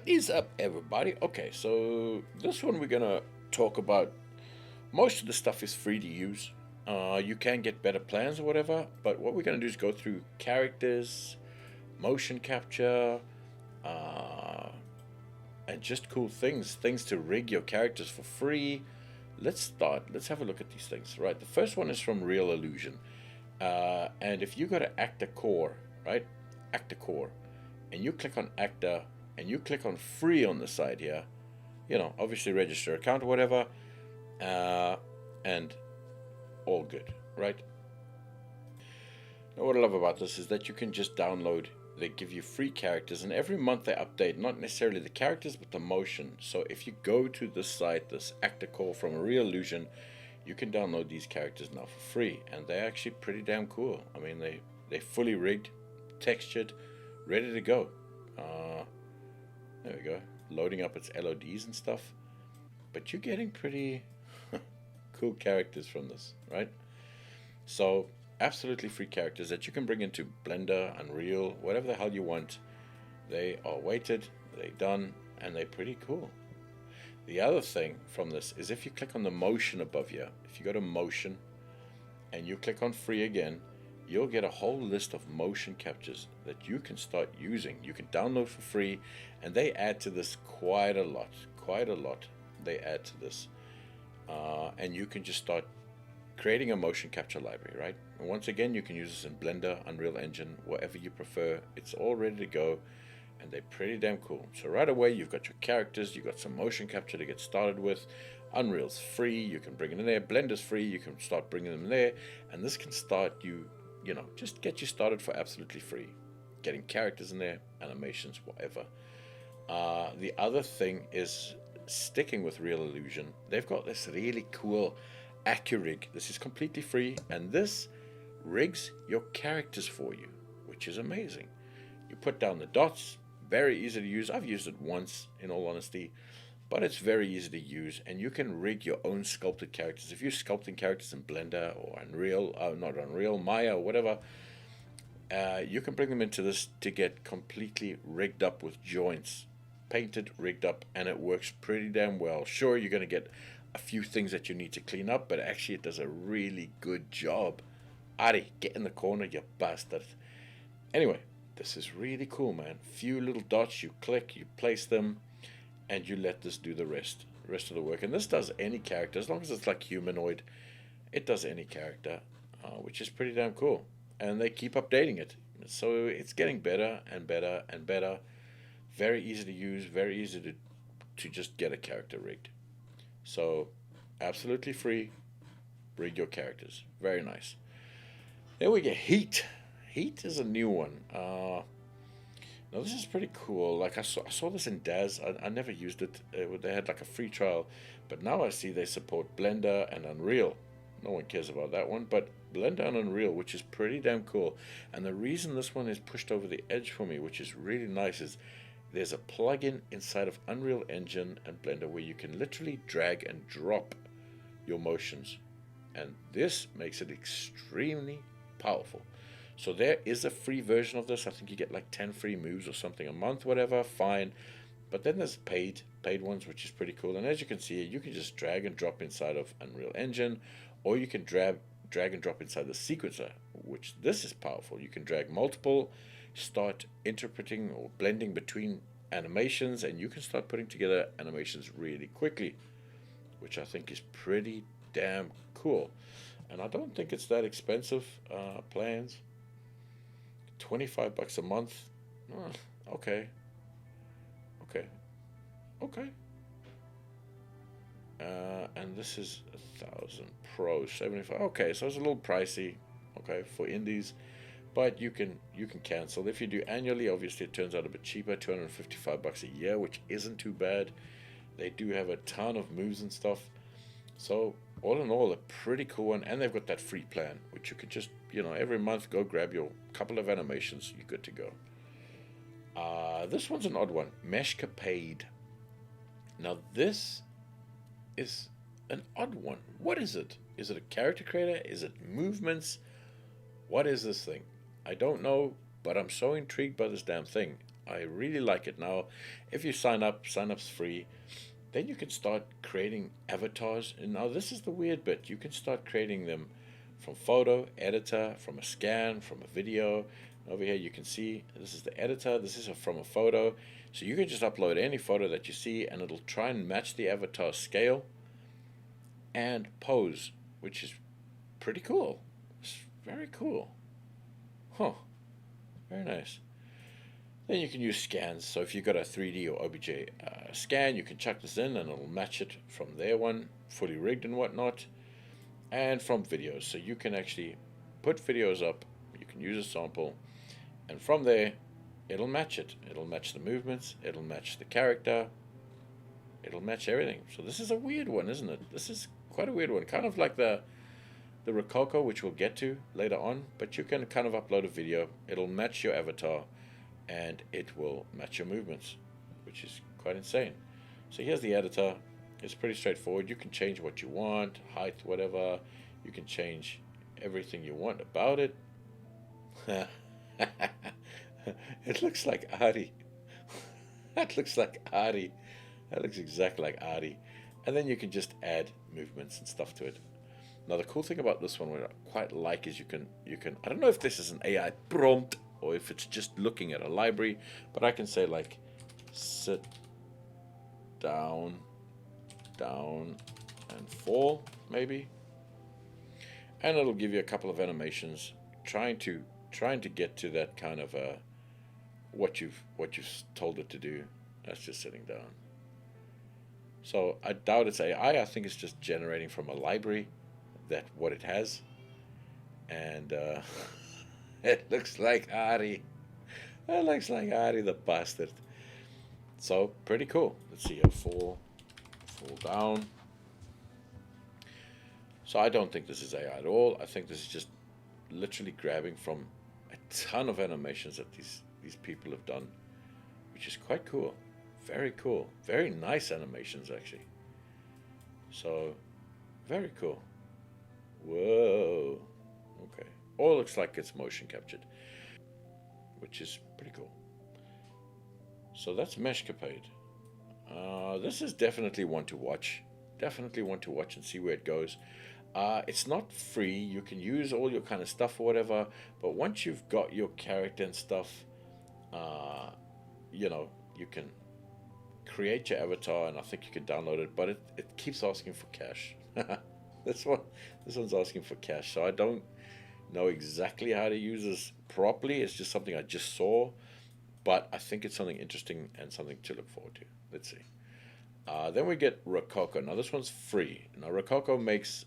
What is up, everybody? Okay, so this one we're gonna talk about. Most of the stuff is free to use. You can get better plans or whatever, but what we're gonna do is go through characters, motion capture, uh, and just cool things to rig your characters for free. Let's start. Let's have a look at these things. Right, the first one is from Real Illusion, and if you go to Actor Core, right, Actor Core, and you click on Actor and you click on free on the side here, obviously register account or whatever, and all good, right? Now, what I love about this is that you can just download. They give you free characters, and every month they update not necessarily the characters but the motion. So if you go to this site, this Actor Core from a Real Illusion, you can download these characters now for free, and they're actually pretty damn cool. I mean, they're fully rigged, textured, ready to go. There we go, loading up its LODs and stuff. But you're getting pretty cool characters from this, right? So absolutely free characters that you can bring into Blender, Unreal, whatever the hell you want. They are weighted, they're done, and they're pretty cool. The other thing from this is if you click on the motion above here, if you go to motion and you click on free again, you'll get a whole list of motion captures that you can start using. You can download for free, and they add to this quite a lot. They add to this, and you can just start creating a motion capture library, right? And once again, you can use this in Blender, Unreal Engine, whatever you prefer. It's all ready to go, and they're pretty damn cool. So right away, you've got your characters, you've got some motion capture to get started with. Unreal's free, you can bring it in there. Blender's free, you can start bringing them there, and this can start just get you started for absolutely free. Getting characters in there, animations, whatever. The other thing is sticking with Real Illusion. They've got this really cool Acuri. This is completely free, and this rigs your characters for you, which is amazing. You put down the dots, very easy to use. I've used it once, in all honesty, but it's very easy to use, and you can rig your own sculpted characters. If you're sculpting characters in Blender or Unreal, not Unreal, Maya or whatever, you can bring them into this to get completely rigged up with joints, painted, rigged up, and it works pretty damn well. Sure, you're going to get a few things that you need to clean up, but actually it does a really good job. Ari, get in the corner, you bastard. Anyway, this is really cool, man. Few little dots, you click, you place them, and you let this do the rest of the work. And this does any character, as long as it's like humanoid, it does any character, which is pretty damn cool. And they keep updating it, so it's getting better and better and better. Very easy to use, very easy to just get a character rigged. So absolutely free, rig your characters. Very nice. Then we get Heat. Heat is a new one. Now this is pretty cool. Like I saw this in Daz. I never used it. They had like a free trial, but now I see they support Blender and Unreal. No one cares about that one, but Blender and Unreal, which is pretty damn cool. And the reason this one is pushed over the edge for me, which is really nice, is there's a plugin inside of Unreal Engine and Blender where you can literally drag and drop your motions, and this makes it extremely powerful. So there is a free version of this. I think you get like 10 free moves or something a month, whatever, fine. But then there's paid ones, which is pretty cool. And as you can see, you can just drag and drop inside of Unreal Engine, or you can drag and drop inside the sequencer, which this is powerful. You can drag multiple, start interpreting or blending between animations, and you can start putting together animations really quickly, which I think is pretty damn cool. And I don't think it's that expensive. Plans $25 a month. Okay. And this is 1,000 Pro 75. Okay, so it's a little pricey. Okay, for indies, but you can cancel. If you do annually, obviously it turns out a bit cheaper, $255 a year, which isn't too bad. They do have a ton of moves and stuff. So all in all, a pretty cool one, and they've got that free plan, which you could just, every month go grab your couple of animations, you're good to go. This one's an odd one, Meshcapade. Now this is an odd one. What is it? Is it a character creator? Is it movements? What is this thing? I don't know, but I'm so intrigued by this damn thing. I really like it. Now, if you sign up's free. Then you can start creating avatars. And now this is the weird bit. You can start creating them from photo, editor, from a scan, from a video. Over here you can see this is the editor. This is from a photo. So you can just upload any photo that you see and it'll try and match the avatar scale and pose, which is pretty cool. It's very cool. Huh. Very nice. Then you can use scans. So if you've got a 3D or OBJ scan, you can chuck this in and it'll match it from their one, fully rigged and whatnot, and from videos. So you can actually put videos up, you can use a sample, and from there, it'll match it. It'll match the movements, it'll match the character, it'll match everything. So this is a weird one, isn't it? This is quite a weird one. Kind of like the ROKO, which we'll get to later on, but you can kind of upload a video, it'll match your avatar, and it will match your movements, which is quite insane. So here's the editor. It's pretty straightforward. You can change what you want, height, whatever. You can change everything you want about it. It looks like Ari. That looks like Ari. That looks exactly like Ari. And then you can just add movements and stuff to it. Now the cool thing about this one, what I quite like, is you can I don't know if this is an AI prompt or if it's just looking at a library, but I can say like sit down, down, and fall maybe, and it'll give you a couple of animations trying to get to that kind of what you've told it to do. That's just sitting down. So I doubt it's AI. I think it's just generating from a library that what it has, and it looks like Ari. It looks like Ari the bastard. So pretty cool. Let's see, a fall down. So I don't think this is AI at all. I think this is just literally grabbing from a ton of animations that these people have done, which is quite cool. Very cool. Very nice animations actually. So very cool. Whoa. Okay. All looks like it's motion captured, which is pretty cool. So that's Meshcapade. This is definitely one to watch. Definitely one to watch and see where it goes. It's not free. You can use all your kind of stuff or whatever, but once you've got your character and stuff, you can create your avatar, and I think you can download it, but it keeps asking for cash. This one's asking for cash, so I don't know exactly how to use this properly. It's just something I just saw, but I think it's something interesting and something to look forward to. Let's see. Then we get ROKO. Now this one's free. Now ROKO makes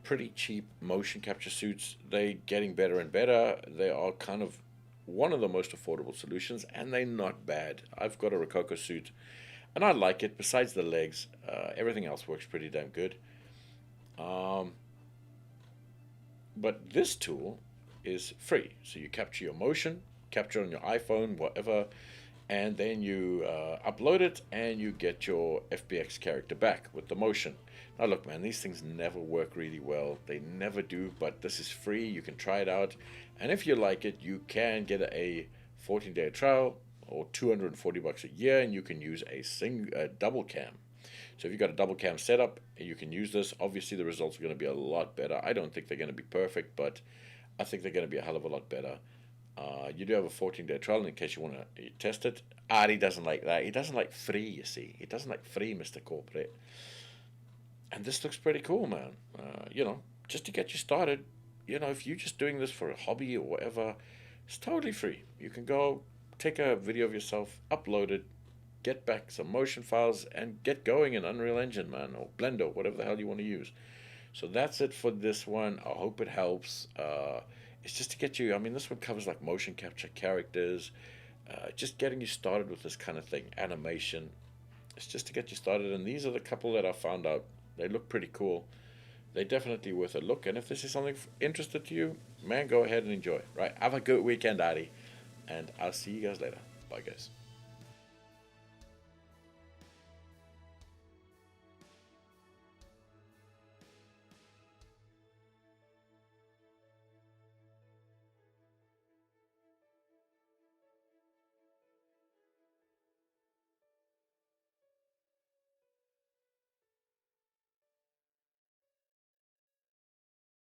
pretty cheap motion capture suits. They're getting better and better. They are kind of one of the most affordable solutions, and they're not bad. I've got a ROKO suit, and I like it. Besides the legs, everything else works pretty damn good. But this tool is free. So you capture your motion, capture on your iPhone, whatever, and then you upload it and you get your FBX character back with the motion. Now look, man, these things never work really well. They never do, but this is free. You can try it out. And if you like it, you can get a 14-day trial or $240 a year, and you can use a double cam. So if you've got a double cam setup, you can use this. Obviously, the results are going to be a lot better. I don't think they're going to be perfect, but I think they're going to be a hell of a lot better. You do have a 14-day trial in case you want to test it. Ari doesn't like that. He doesn't like free, you see. He doesn't like free, Mr. Corporate. And this looks pretty cool, man. Just to get you started, if you're just doing this for a hobby or whatever, it's totally free. You can go take a video of yourself, upload it, get back some motion files, and get going in Unreal Engine, man, or Blender, whatever the hell you want to use. So that's it for this one. I hope it helps. It's just to get you, this one covers like motion capture, characters, just getting you started with this kind of thing, animation. It's just to get you started, and these are the couple that I found out. They look pretty cool. They're definitely worth a look, and if this is something interested to you, man, go ahead and enjoy. Right, have a good weekend, Adi, and I'll see you guys later. Bye, guys.